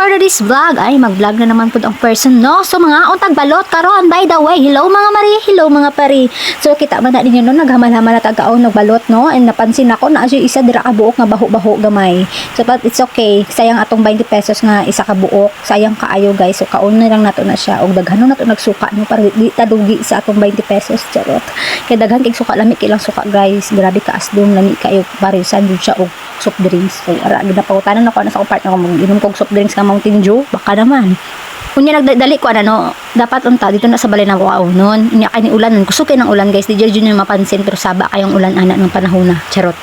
for this vlog, ay mag-vlog na naman po ang person, no? So mga untag balot karon, by the way, hello mga mari, hello mga pari. So kita man na ninyo no, naghamal-hamal na tagaon nagbalot, no? And napansin ako na asyo isa dira ka buok nga baho-baho gamay. So but it's okay, sayang atong 20 pesos nga isa ka buok, sayang kaayo guys. So kaon na lang nato na siya og daghanon nato nagsuka no para di ta dugi sa atong 20 pesos, charot. Kay daghan kay suka lami kay lang suka guys, grabe ka asdom lami kayo barisan jud siya og soft drinks. So ara ginapawutanan ako na sa partner ko inom kog soft drinks nga Mountain Dew, baka naman. Kunya nagdali ko ano, dapat unta dito na sa balay na ko noon. Inya kay ni ulan, kusog kay ng ulan guys, di jud yun mapansin pero saba kayong ulan ana ng panahon na, charot.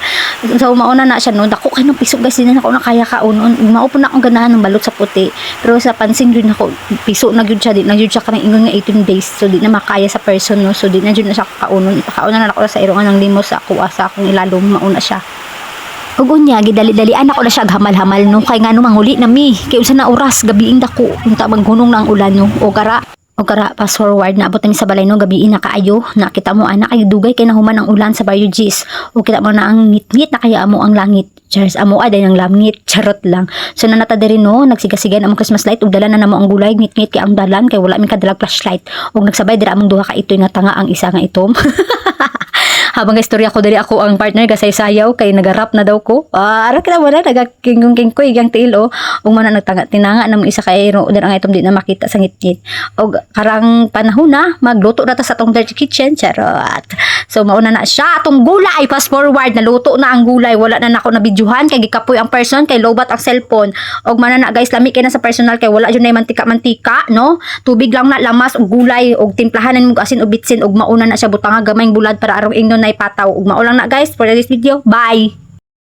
So mauna na siya noon, dako kay ng piso guys, din na ako nakaya kaunon. Maupo na akong ganahan ng balot sa puti. Pero sa pansin jud nako, piso na jud siya, di na jud siya kanang ingon nga 18 days. So di na makaya sa person no, so di na jud na siya kaunon. Ipakaunan na ako sa irongan ng limos sa ako sa akong ilalom, mauna siya. Ug unya gidali-dalian ako na siya hamal-hamal no kay ngano manguli na mi kay unsa na oras gabiing dako unta maghunong na ang ulan no o kara fast forward na abot mi sa balay no gabiin na kaayo nakita mo anak kay dugay kay nahuman ang ulan sa Barrio Gis o kita mo na ang ngit-ngit na kaya amo ang langit. Cheers, amo aday ng langit, charot lang. So nanata diri no nagsigasigan among Christmas light ug dala na namo ang gulay ngit-ngit kay ang dalan kay wala mi kadalag flashlight ug nagsabay dira among duha ka itoy nga tanga ang isa nga itom. Habang istorya ko diri ako ang partner gasay-sayaw kay nagarap na daw ko. Ara kita mo na nagakingong-king ko igang tiil ug man nagtanga tinanga nang isa ka ero dira ang itom di na makita sa ngit-ngit. Og karang panahon na magluto na ta sa atong dirty kitchen, charot. So mauna na siya atong gulay, fast forward naluto na ang gulay, wala na nako na bidyuhan kay gikapoy ang person kay lowbat ang cellphone. Og man na guys lami kay na sa personal kay wala jud na mantika no. Tubig lang na lamas og gulay og timplahanan mo asin og bitsin og mauna na siya butanga gamayng bulad para arong ingnon na ipataw ug mao lang na guys for this video. Bye.